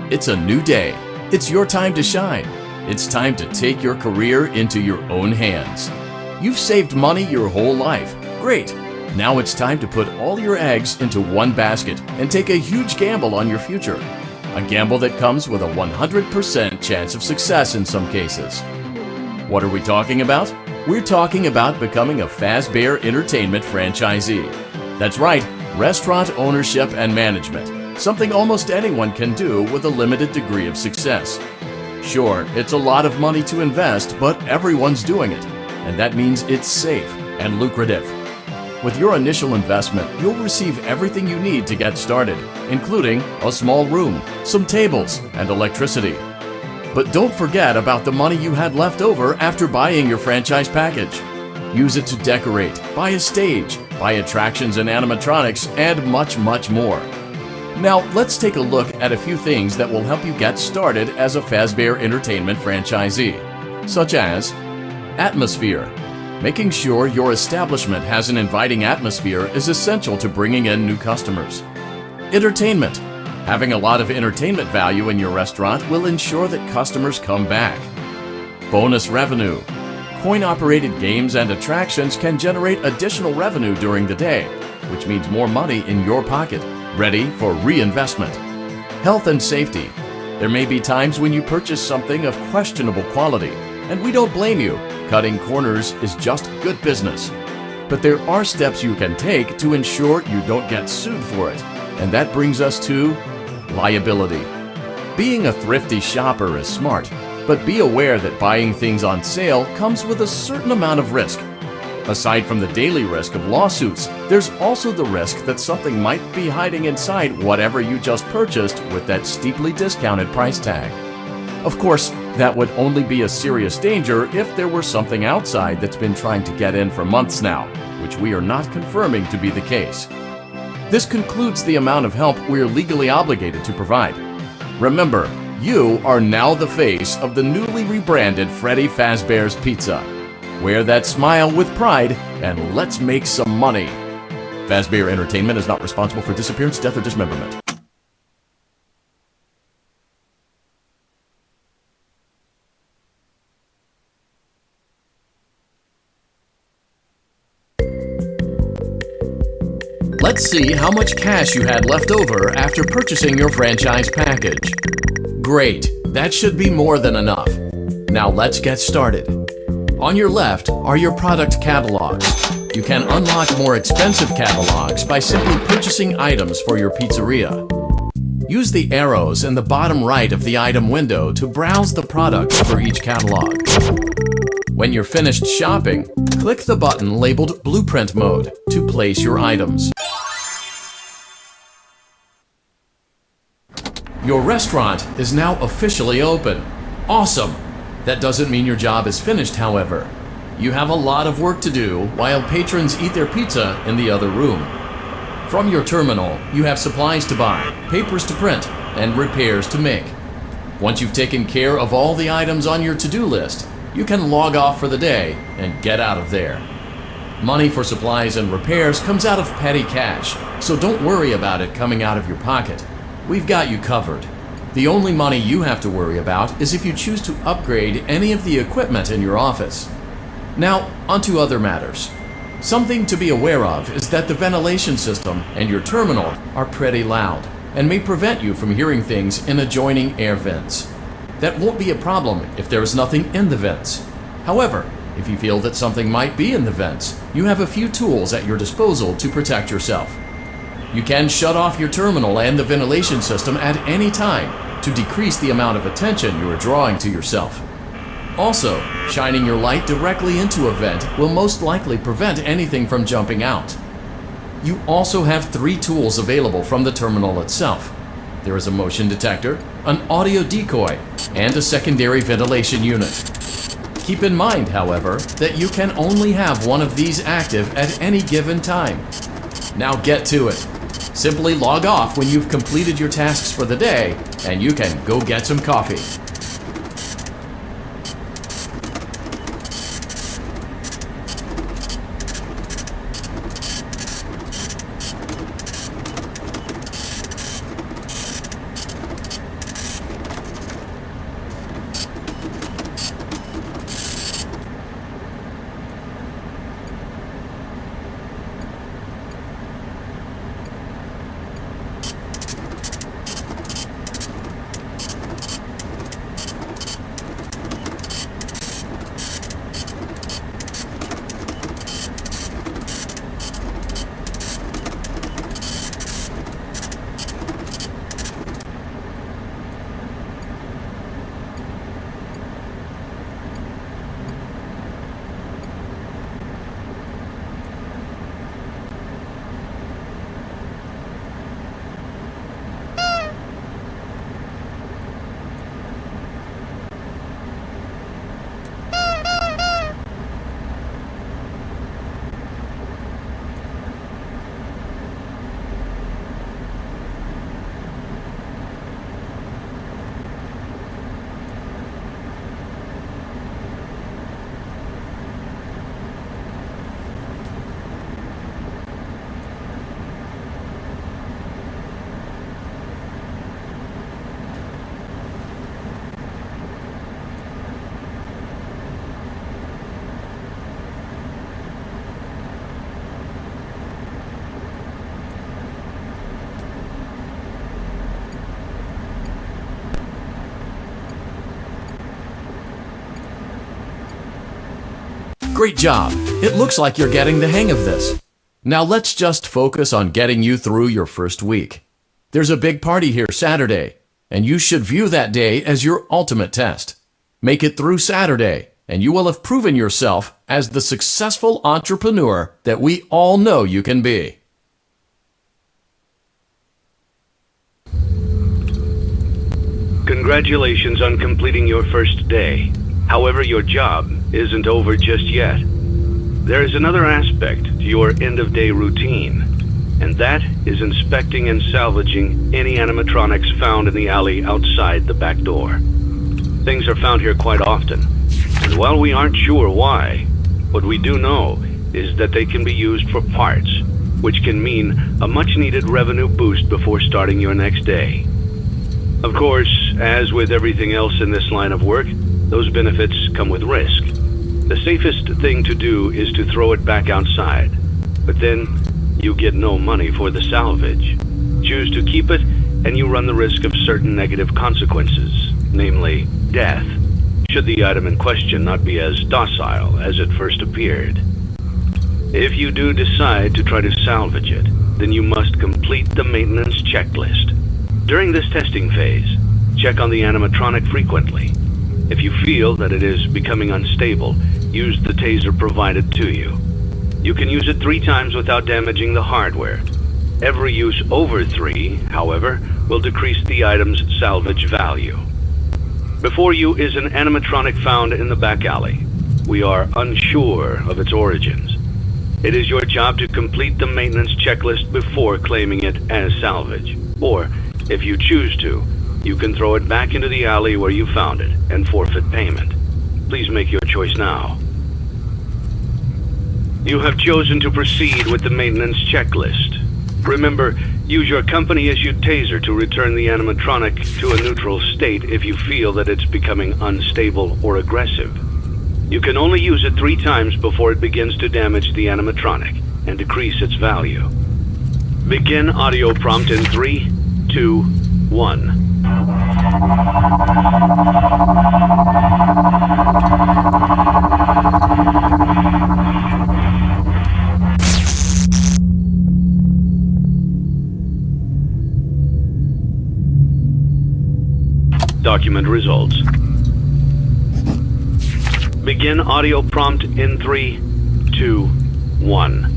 It's a new day. It's your time to shine. It's time to take your career into your own hands. You've saved money your whole life. Great. Now it's time to put all your eggs into one basket and take a huge gamble on your future. A gamble that comes with a 100% chance of success in some cases. What are we talking about? We're talking about becoming a Fazbear Entertainment franchisee. That's right, restaurant ownership and management. Something almost anyone can do with a limited degree of success. Sure, it's a lot of money to invest, but everyone's doing it. And that means it's safe and lucrative. With your initial investment, you'll receive everything you need to get started, including a small room, some tables, and electricity. But don't forget about the money you had left over after buying your franchise package. Use it to decorate, buy a stage, buy attractions and animatronics, and much, much more. Now, let's take a look at a few things that will help you get started as a Fazbear Entertainment franchisee, such as atmosphere. Making sure your establishment has an inviting atmosphere is essential to bringing in new customers. Entertainment. Having a lot of entertainment value in your restaurant will ensure that customers come back. Bonus revenue. Coin-operated games and attractions can generate additional revenue during the day, which means more money in your pocket, ready for reinvestment. Health and safety. There may be times when you purchase something of questionable quality, and we don't blame you. Cutting corners is just good business. But there are steps you can take to ensure you don't get sued for it, and that brings us to liability. Being a thrifty shopper is smart, but be aware that buying things on sale comes with a certain amount of risk. Aside from the daily risk of lawsuits, there's also the risk that something might be hiding inside whatever you just purchased with that steeply discounted price tag. Of course, that would only be a serious danger if there were something outside that's been trying to get in for months now, which we are not confirming to be the case. This concludes the amount of help we're legally obligated to provide. Remember, you are now the face of the newly rebranded Freddy Fazbear's Pizza. Wear that smile with pride and let's make some money. Fazbear Entertainment is not responsible for disappearance, death, or dismemberment. Let's see how much cash you had left over after purchasing your franchise package. Great, that should be more than enough. Now let's get started. On your left are your product catalogs. You can unlock more expensive catalogs by simply purchasing items for your pizzeria. Use the arrows in the bottom right of the item window to browse the products for each catalog. When you're finished shopping, click the button labeled Blueprint Mode to place your items. Your restaurant is now officially open. Awesome! That doesn't mean your job is finished, however. You have a lot of work to do while patrons eat their pizza in the other room. From your terminal, you have supplies to buy, papers to print, and repairs to make. Once you've taken care of all the items on your to-do list, you can log off for the day and get out of there. Money for supplies and repairs comes out of petty cash, so don't worry about it coming out of your pocket. We've got you covered. The only money you have to worry about is if you choose to upgrade any of the equipment in your office. Now, onto other matters. Something to be aware of is that the ventilation system and your terminal are pretty loud and may prevent you from hearing things in adjoining air vents. That won't be a problem if there is nothing in the vents. However, if you feel that something might be in the vents, you have a few tools at your disposal to protect yourself. You can shut off your terminal and the ventilation system at any time to decrease the amount of attention you are drawing to yourself. Also, shining your light directly into a vent will most likely prevent anything from jumping out. You also have 3 tools available from the terminal itself. There is a motion detector, an audio decoy, and a secondary ventilation unit. Keep in mind, however, that you can only have one of these active at any given time. Now get to it. Simply log off when you've completed your tasks for the day, and you can go get some coffee. Great job! It looks like you're getting the hang of this. Now let's just focus on getting you through your first week. There's a big party here Saturday, and you should view that day as your ultimate test. Make it through Saturday, and you will have proven yourself as the successful entrepreneur that we all know you can be. Congratulations on completing your first day. However, your job isn't over just yet. There is another aspect to your end-of-day routine, and that is inspecting and salvaging any animatronics found in the alley outside the back door. Things are found here quite often, and while we aren't sure why, what we do know is that they can be used for parts, which can mean a much-needed revenue boost before starting your next day. Of course, as with everything else in this line of work, those benefits come with risk. The safest thing to do is to throw it back outside, but then you get no money for the salvage. Choose to keep it, and you run the risk of certain negative consequences, namely death, should the item in question not be as docile as it first appeared. If you do decide to try to salvage it, then you must complete the maintenance checklist. During this testing phase, check on the animatronic frequently. If you feel that it is becoming unstable, use the taser provided to you. You can use it 3 times without damaging the hardware. Every use over 3, however, will decrease the item's salvage value. Before you is an animatronic found in the back alley. We are unsure of its origins. It is your job to complete the maintenance checklist before claiming it as salvage. Or, if you choose to, you can throw it back into the alley where you found it and forfeit payment. Please make your choice now. You have chosen to proceed with the maintenance checklist. Remember, use your company-issued taser to return the animatronic to a neutral state if you feel that it's becoming unstable or aggressive. You can only use it 3 times before it begins to damage the animatronic and decrease its value. Begin audio prompt in 3, 2, 1. Document results. Begin audio prompt in 3, 2, 1.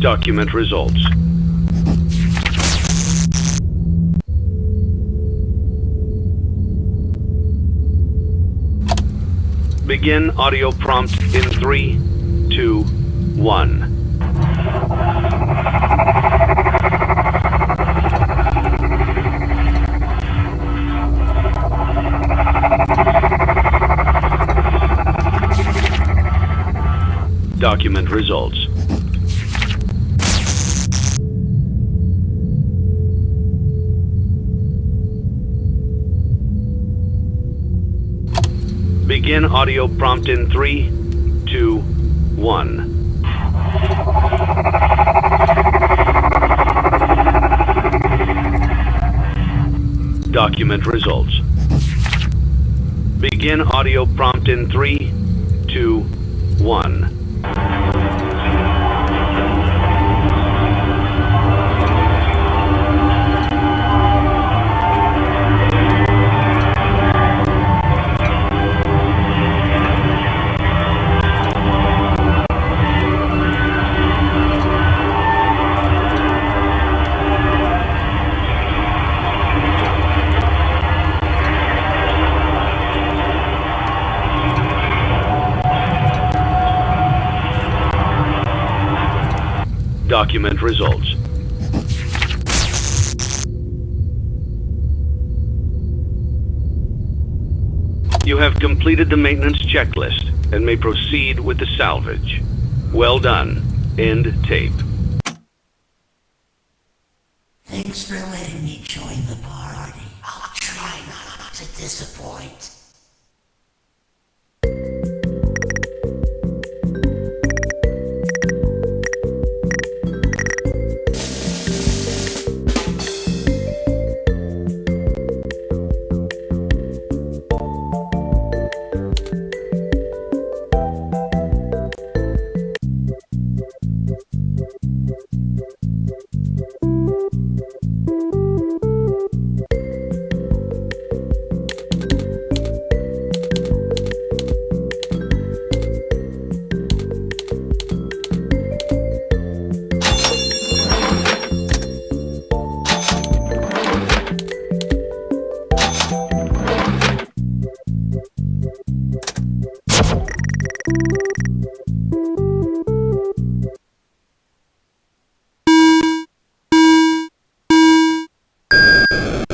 Document results. Begin audio prompt in 3, 2, 1. Document results. Begin audio prompt in 3, 2, 1. Document results. Begin audio prompt in 3, 2, 1. Document results. You have completed the maintenance checklist and may proceed with the salvage. Well done. End tape. Thanks for letting me join the party. I'll try not to disappoint. You